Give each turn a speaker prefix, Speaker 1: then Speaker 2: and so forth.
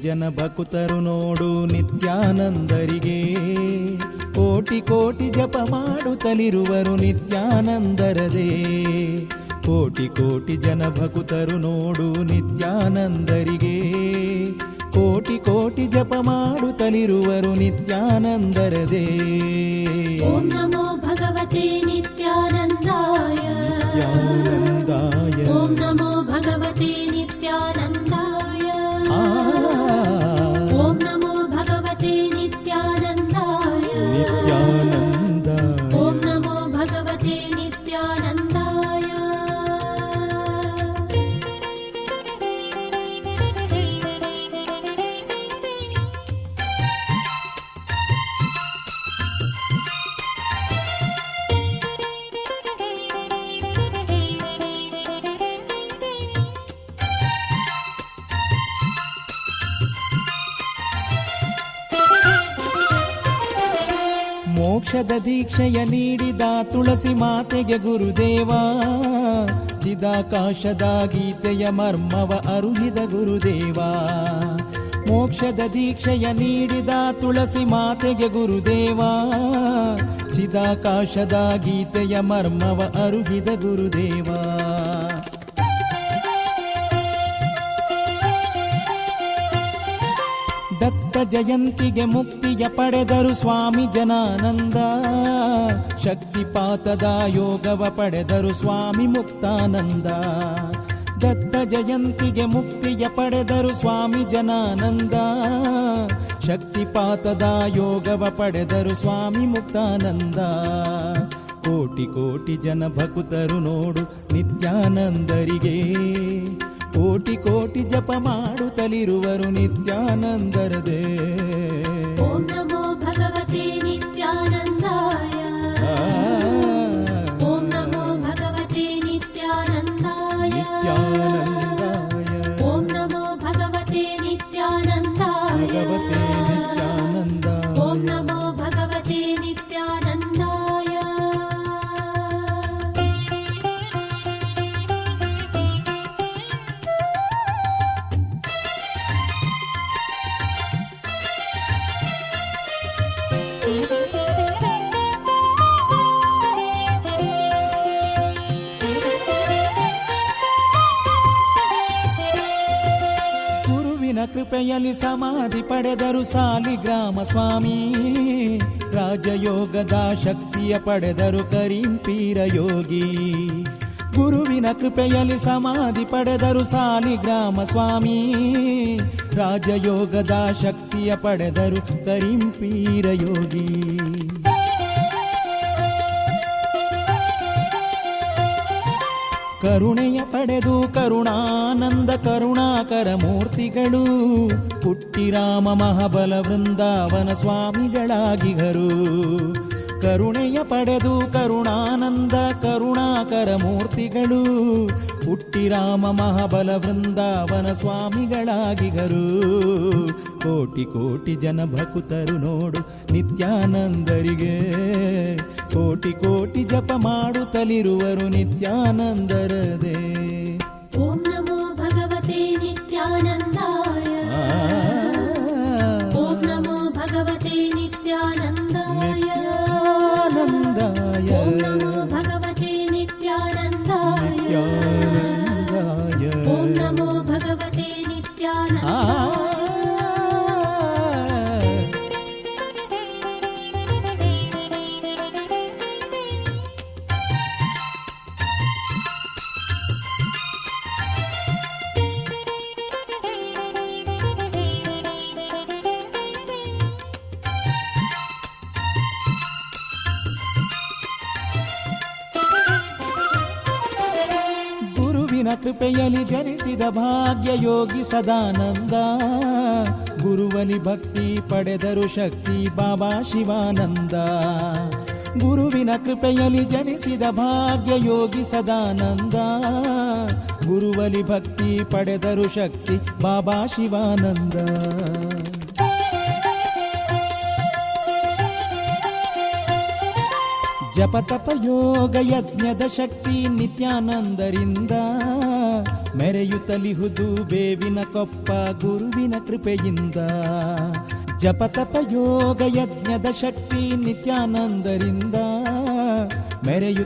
Speaker 1: ಜನ ಭಕುತರು ನೋಡು ನಿತ್ಯಾನಂದರಿಗೆ, ಕೋಟಿ ಕೋಟಿ ಜಪ ಮಾಡುತ್ತಲಿರುವರು ನಿತ್ಯಾನಂದರದೇ. ಕೋಟಿ ಕೋಟಿ ಜನ ಭಕುತರು ನೋಡು ನಿತ್ಯಾನಂದರಿಗೆ, ಕೋಟಿ ಕೋಟಿ ಜಪ ಮಾಡುತ್ತಲಿರುವರು ನಿತ್ಯಾನಂದರದೇ.
Speaker 2: ಓಂ ನಮೋ ಭಗವತೆ ನಿತ್ಯಾನಂದಾಯ,
Speaker 1: ನಿತ್ಯಾನಂದಾಯ.
Speaker 2: ಓಂ ನಮೋ ಭಗವತೆ ನಿತ್ಯಾನಂದಾಯ, ಓಂ ನಮೋ ಭಗವತೆ ನಿತ್ಯಾನಂದಾಯ,
Speaker 1: ನಿತ್ಯಾನಂದಾಯ.
Speaker 2: ಓಂ ನಮೋ ಭಗವತೆ ನಿತ್ಯಾನಂದಾಯ.
Speaker 1: ಮೋಕ್ಷದ ದೀಕ್ಷೆಯ ನೀಡಿದ ತುಳಸಿ ಮಾತೆಗೆ ಗುರುದೇವ, ಚಿದಾಕಾಶದ ಗೀತೆಯ ಮರ್ಮವ ಅರುಹಿದ ಗುರುದೇವ. ಮೋಕ್ಷದ ದೀಕ್ಷೆಯ ನೀಡಿದ ತುಳಸಿ ಮಾತೆಗೆ ಗುರುದೇವ, ಚಿದಾಕಾಶದ ಗೀತೆಯ ಮರ್ಮವ ಅರುಹಿದ ಗುರುದೇವ. ದತ್ತ ಜಯಂತಿಗೆ ಮುಕ್ತಿಯ ಪಡೆದರು ಸ್ವಾಮಿ ಜನಾನಂದ, ಶಕ್ತಿಪಾತದ ಯೋಗವ ಪಡೆದರು ಸ್ವಾಮಿ ಮುಕ್ತಾನಂದ. ದತ್ತ ಜಯಂತಿಗೆ ಮುಕ್ತಿಯ ಪಡೆದರು ಸ್ವಾಮಿ ಜನಾನಂದ, ಶಕ್ತಿಪಾತದ ಯೋಗವ ಪಡೆದರು ಸ್ವಾಮಿ ಮುಕ್ತಾನಂದ. ಕೋಟಿ ಕೋಟಿ ಜನ ಭಕುತರು ನೋಡು ನಿತ್ಯಾನಂದರಿಗೆ, ಕೋಟಿ ಕೋಟಿ ಜಪ ಮಾಡುತ್ತಲಿರುವರು ನಿತ್ಯಾನಂದರದೇ.
Speaker 2: ಓಂ ನಮೋ ಭಗವತೆ ನಿತ್ಯಾನಂದಾಯ, ಓಂ ನಮೋ ಭಗವತೆ ನಿತ್ಯಾನಂದಾಯ,
Speaker 1: ನಿತ್ಯಾನಂದಾಯ.
Speaker 2: ಓಂ ನಮೋ ಭಗವತೆ ನಿತ್ಯಾನಂದಾಯ,
Speaker 1: ಭಗವತೆ ನಿತ್ಯಾನಂದಾಯ.
Speaker 2: ಓಂ ನಮೋ ಭಗವತೆ ನಿತ್ಯಾನಂದಾಯ. ಗುರುವಿನ ಕೃಪೆಯಲ್ಲಿ ಸಮಾಧಿ ಪಡೆದರು ಸಾಲಿಗ್ರಾಮ ಸ್ವಾಮಿ, ರಾಜಯೋಗದ ಶಕ್ತಿಯ ಪಡೆದರು ಕರೀಂಪೀರ ಯೋಗಿ. ಗುರುವಿನ ಕೃಪೆಯಲ್ಲಿ ಸಮಾಧಿ ಪಡೆದರು ಸಾಲಿಗ್ರಾಮ ಸ್ವಾಮಿ, ರಾಜಯೋಗದ ಶಕ್ತಿಯ ಪಡೆದರು ಕರೀಂಪೀರ ಯೋಗಿ. ಕರುಣೆಯ ಪಡೆದು ಕರುಣಾನಂದ ಕರುಣಾಕರ ಮೂರ್ತಿಗಳು, ಪುಟ್ಟಿರಾಮ ಮಹಾಬಲ ವೃಂದಾವನ ಸ್ವಾಮಿಗಳಾಗಿಗರು. ಕರುಣೆಯ ಪಡೆದು ಕರುಣಾನಂದ ಕರುಣಾಕರ ಮೂರ್ತಿಗಳು, ಪುಟ್ಟಿರಾಮ ಮಹಾಬಲ ವೃಂದಾವನ ಸ್ವಾಮಿಗಳಾಗಿಗರು. ಕೋಟಿ ಕೋಟಿ ಜನ ಭಕುತರು ನೋಡು ನಿತ್ಯಾನಂದರಿಗೆ, ಕೋಟಿ ಕೋಟಿ ಜಪ ಮಾಡುತ್ತಲಿರುವರು ನಿತ್ಯಾನಂದರದೇ. ಓಂ ನಮೋ ಭಗವತೆ ನಿತ್ಯಾನಂದಾಯ, ಓಂ ನಮೋ ಭಗವತೆ ನಿತ್ಯಾನಂದಾಯ,
Speaker 1: ನಿತ್ಯಾನಂದಾಯ.
Speaker 2: ಓಂ ನಮೋ ಭಗವತೆ ನಿತ್ಯಾನಂದಾಯ,
Speaker 1: ನಿತ್ಯಾನಂದಾಯ.
Speaker 2: ಓಂ ನಮೋ ಭಗವತೆ ನಿತ್ಯಾನಂದಾಯ.
Speaker 1: ಕೃಪೆಯಲ್ಲಿ ಜನಿಸಿದ ಭಾಗ್ಯ ಯೋಗಿ ಸದಾನಂದ, ಗುರುವಲಿ ಭಕ್ತಿ ಪಡೆದರು ಶಕ್ತಿ ಬಾಬಾ ಶಿವಾನಂದ. ಗುರುವಿನ ಕೃಪೆಯಲ್ಲಿ ಜನಿಸಿದ ಭಾಗ್ಯ ಯೋಗಿ ಸದಾನಂದ, ಗುರುವಲಿ ಭಕ್ತಿ ಪಡೆದರು ಶಕ್ತಿ ಬಾಬಾ ಶಿವಾನಂದ. ಜಪತಪ ಯೋಗ ಯಜ್ಞದ ಶಕ್ತಿ ನಿತ್ಯಾನಂದರಿಂದ, ಮೆರೆಯುತ್ತಲಿಹುದು ಬೇವಿನ ಕೊಪ್ಪ ಗುರುವಿನ ಕೃಪೆಯಿಂದ. ಜಪತಪ ಯೋಗ ಯಜ್ಞದ ಶಕ್ತಿ ನಿತ್ಯಾನಂದರಿಂದ ಮೆರೆಯು